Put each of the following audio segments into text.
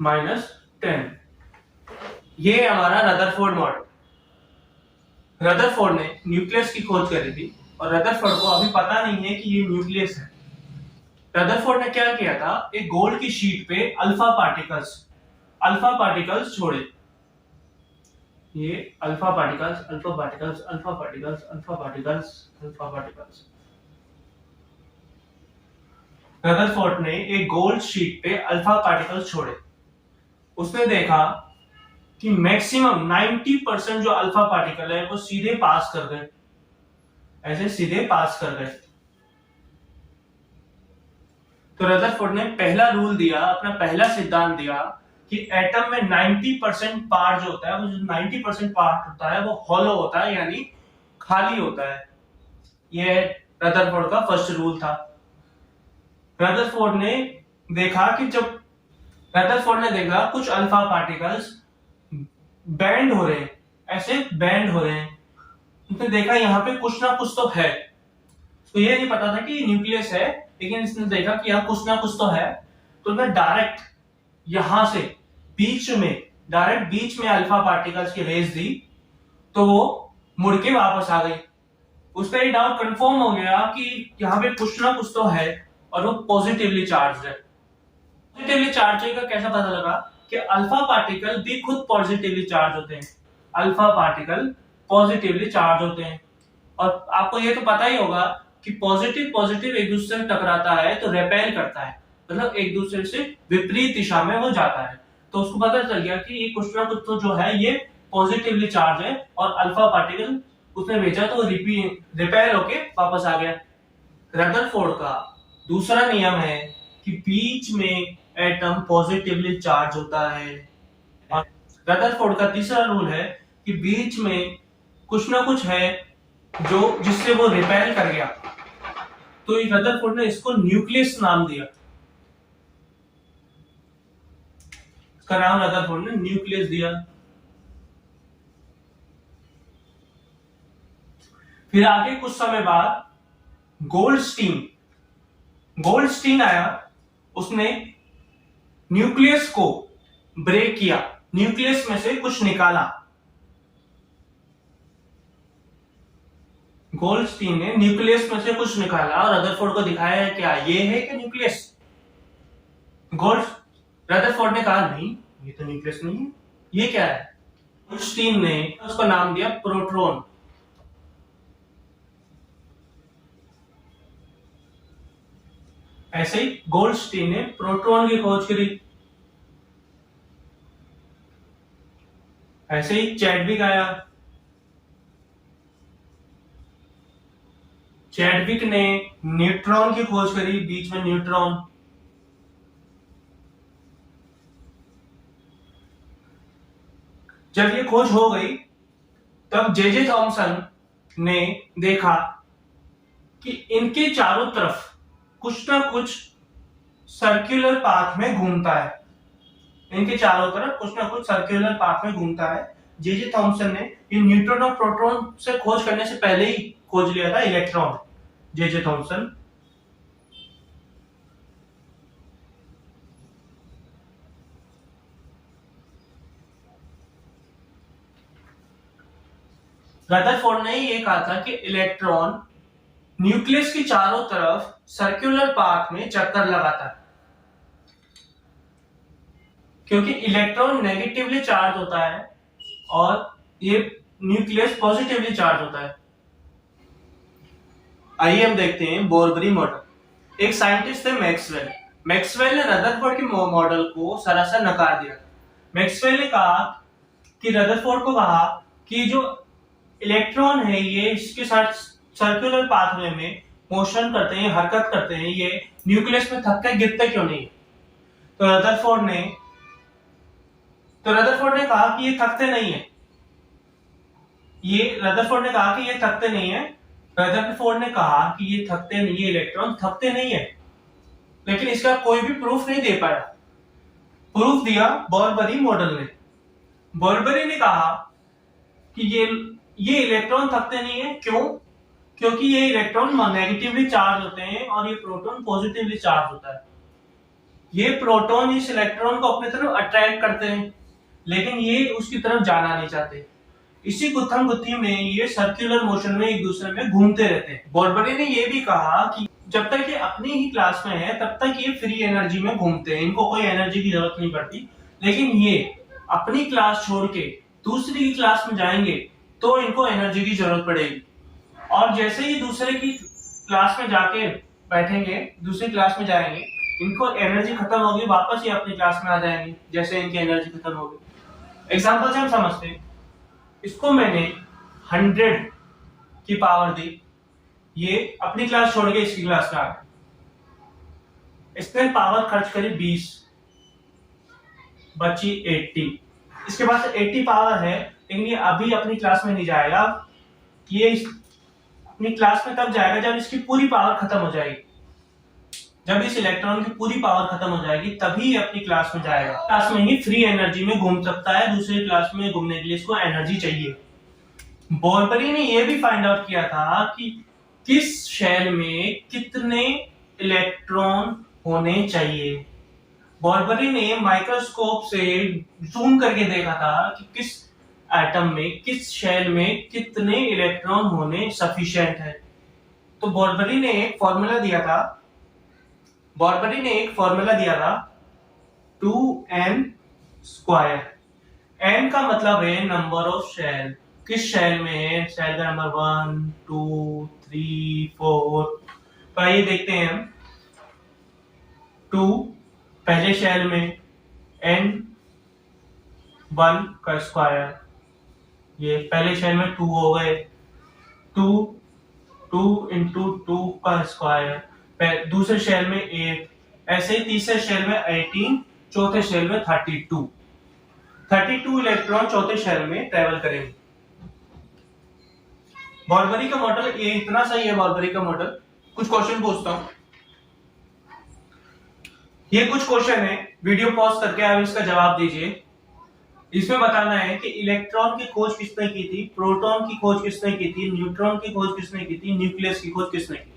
-10। ये हमारा Rutherford model. Rutherford ने न्यूक्लियस की खोज करी थी और रदरफोर्ड को अभी पता नहीं है कि ये न्यूक्लियस है। रदरफोर्ड ने क्या किया था, एक गोल्ड की शीट पे अल्फा पार्टिकल्स छोड़े। ये alpha particles, alpha particles, alpha particles, alpha particles, alpha particles. Rutherford ने एक गोल्ड शीट पे अल्फा पार्टिकल्स छोड़े। उसने देखा कि मैक्सिमम 90% जो अल्फा पार्टिकल है वो सीधे पास कर गए, ऐसे सीधे पास कर गए। तो रदरफोर्ड ने पहला रूल दिया, अपना पहला सिद्धांत दिया कि एटम में 90% पार्ट जो होता है, वो जो 90% पार्ट होता है वो हॉलो होता है, यानी खाली होता है। ये रदरफोर्ड का फर्स्ट रूल था। रदरफोर्ड ने देखा कुछ अल्फा पार्टिकल्स बैंड हो रहे हैं, ऐसे बैंड हो रहे हैं। उसने देखा यहाँ पे कुछ ना कुछ तो है। तो ये नहीं पता था कि न्यूक्लियस है, लेकिन इसने देखा कि यहाँ कुछ ना कुछ तो है। तो उसने डायरेक्ट यहां से बीच में अल्फा पार्टिकल्स की रेस दी, तो वो मुड़ के वापस आ गई। उसका ये डाउट कंफर्म हो गया कि यहाँ पे कुछ ना कुछ तो है और वो पॉजिटिवली चार्ज है। पॉजिटिवली चार्ज का कैसा पता लगा कि अल्फा पार्टिकल भी खुद पॉजिटिवली चार्ज होते हैं। अल्फा पार्टिकल पॉजिटिवली चार्ज होते हैं, और आपको ये तो पता ही होगा कि पॉजिटिव एक दूसरे से टकराता है तो रेपेल करता है, मतलब एक दूसरे से विपरीत दिशा में वो जाता है। तो उसको पता चल गया कि ये कुछ ना कुछ तो जो है ये पॉजिटिवली चार्ज है, और अल्फा पार्टिकल उसने भेजा तो रिपेल होके वापस आ गया। रदरफोर्ड का दूसरा नियम है कि बीच में एटम पॉजिटिवली चार्ज होता है, और रदरफोर्ड का तीसरा रूल है कि बीच में कुछ ना कुछ है जो जिससे वो रिपेल कर गया। तो रदरफोर्ड ने इसको न्यूक्लियस नाम दिया। इसका नाम रदरफोर्ड ने न्यूक्लियस दिया। फिर आगे कुछ समय बाद गोल्डस्टीन आया। उसने न्यूक्लियस को ब्रेक किया, न्यूक्लियस में से कुछ निकाला। गोल्डस्टीन ने न्यूक्लियस में से कुछ निकाला और रदरफोर्ड को दिखाया है क्या ये है कि न्यूक्लियस। रदरफोर्ड ने कहा नहीं, ये तो न्यूक्लियस नहीं है, ये क्या है। गोल्डस्टीन ने उसका नाम दिया प्रोटॉन। ऐसे ही गोल्डस्टीन ने प्रोटॉन की खोज करी। ऐसे ही चैडविक आया। चैडविक ने न्यूट्रॉन की खोज करी, बीच में न्यूट्रॉन। जब ये खोज हो गई तब जे थॉमसन ने देखा कि इनके चारों तरफ कुछ ना कुछ सर्कुलर पाथ में घूमता है। इनके चारों तरफ कुछ ना कुछ सर्कुलर पाथ में घूमता है। जे थॉमसन ने ये न्यूट्रॉन और प्रोटॉन से खोज करने से पहले ही खोज लिया था इलेक्ट्रॉन। जे थॉमसन रदरफोर्ड ने ये कहा था कि इलेक्ट्रॉन न्यूक्लियस की चारों तरफ सर्कुलर पाथ में चक्कर लगाता है, क्योंकि इलेक्ट्रॉन नेगेटिवली चार्ज होता है और ये न्यूक्लियस पॉजिटिवली चार्ज होता है। आइए हम देखते हैं बोरबरी मॉडल। एक साइंटिस्ट थे मैक्सवेल ने रदरफोर्ड के मॉडल को सरासर नकार दिया। मैक्सवेल ने कहा कि रदरफोर्ड को कहा कि जो इलेक्ट्रॉन है ये इसके साथ सर्कुलर पाथवे में मोशन करते हैं, हरकत करते हैं, ये न्यूक्लियस में थक के गिरते क्यों नहीं। तो रदरफोर्ड ने कहा कि ये थकते नहीं है। रदरफोर्ड ने कहा कि ये थकते नहीं है। रदरफोर्ड ने कहा कि ये थकते नहीं है, इलेक्ट्रॉन थकते नहीं है, लेकिन इसका कोई भी प्रूफ नहीं दे पाया। प्रूफ दिया बोरबरी मॉडल ने। बोरबरी ने कहा कि ये इलेक्ट्रॉन थकते नहीं है। क्यों? क्योंकि ये इलेक्ट्रॉन नेगेटिवली चार्ज होते हैं और ये प्रोटॉन पॉजिटिवली चार्ज होता है। ये प्रोटॉन इस इलेक्ट्रॉन को अपनी तरफ अट्रैक्ट करते हैं, लेकिन ये उसकी तरफ जाना नहीं चाहते। इसी गुत्थम गुत्थी में ये सर्कुलर मोशन में एक दूसरे में घूमते रहते हैं। बोरबरी ने ये भी कहा कि जब तक ये अपनी ही क्लास में है तब तक ये फ्री एनर्जी में घूमते हैं, इनको कोई एनर्जी की जरूरत नहीं पड़ती। लेकिन ये अपनी क्लास छोड़ के दूसरी की क्लास में जाएंगे तो इनको एनर्जी की जरूरत पड़ेगी, और जैसे ही दूसरे की क्लास में जाके बैठेंगे, दूसरी क्लास में जाएंगे, इनको एनर्जी खत्म होगी, वापस ये अपनी क्लास में आ जाएंगे जैसे इनकी एनर्जी खत्म होगी। एग्जांपल से हम समझते हैं। इसको मैंने 100 की पावर दी, ये अपनी क्लास छोड़ के इसकी क्लास में आ गया। इसने पावर खर्च करी 20, बची 80। इसके पास 80 पावर है, लेकिन ये अभी अपनी क्लास में नहीं जाएगा। ये अपनी क्लास में तब जाएगा जब इसकी पूरी पावर खत्म हो जाएगी। जब इस इलेक्ट्रॉन की पूरी पावर खत्म हो जाएगी तभी ये अपनी क्लास में जाएगा। क्लास में ही फ्री एनर्जी में घूम सकता है, दूसरी क्लास में घूमने के लिए इसको एनर्जी चाहिए। बोरबरी ने यह भी फाइंड आउट किया था कि किस शेल में कितने इलेक्ट्रॉन होने चाहिए। बोरबरी ने माइक्रोस्कोप से जूम करके देखा था कि किस एटम में, किस शेल में कितने इलेक्ट्रॉन होने सफिशिएंट है। तो बोरबरी ने एक फॉर्मूला दिया था 2n स्क्वायर। n का मतलब है नंबर ऑफ शेल। किस शेल में है, शेल का नंबर 1 2 3 4। तो आइए देखते हैं हम। 2 पहले शेल में, n 1 का स्क्वायर, ये पहले शेल में 2 हो गए। 2 इंटू 2 का स्क्वायर, दूसरे शेल में 8, ऐसे ही तीसरे शेल में 18, चौथे शेल में 32 इलेक्ट्रॉन चौथे शेल में ट्रेवल करेंगे। बोरबरी का मॉडल ये इतना सही है। बोरबरी का मॉडल, कुछ क्वेश्चन पूछता हूं। ये कुछ क्वेश्चन है, वीडियो पॉज करके आप इसका जवाब दीजिए। इसमें बताना है कि इलेक्ट्रॉन की खोज किसने की थी, प्रोटॉन की खोज किसने की थी, न्यूट्रॉन की खोज किसने की थी, न्यूक्लियस की खोज किसने की थी।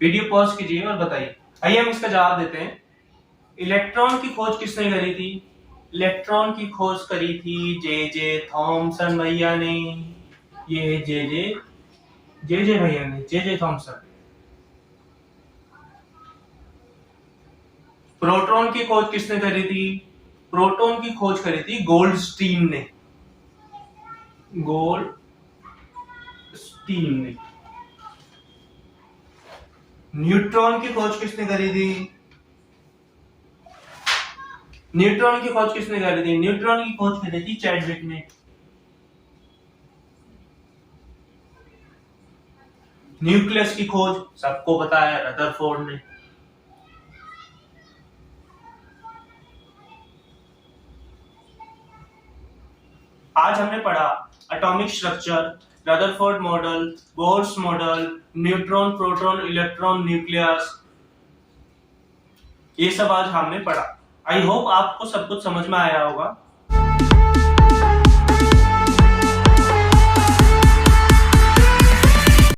वीडियो पॉज कीजिए और बताइए। आइए हम इसका जवाब देते हैं। इलेक्ट्रॉन की खोज किसने करी थी? इलेक्ट्रॉन की खोज करी थी जे थॉमसन भैया ने। ये जे भैया ने, जे थॉमसन। प्रोटॉन की खोज किसने करी थी? प्रोटॉन की खोज करी थी गोल्डस्टीन ने। न्यूट्रॉन की खोज किसने करी थी? न्यूट्रॉन की खोज करी थी चैडविक ने। न्यूक्लियस की खोज सबको पता है, रदरफोर्ड ने। आज हमने पढ़ा atomic structure, Rutherford model, Bohr's model, neutron, proton, electron, nucleus, ये सब आज हमने पढ़ा। आई होप आपको सब कुछ समझ में आया होगा।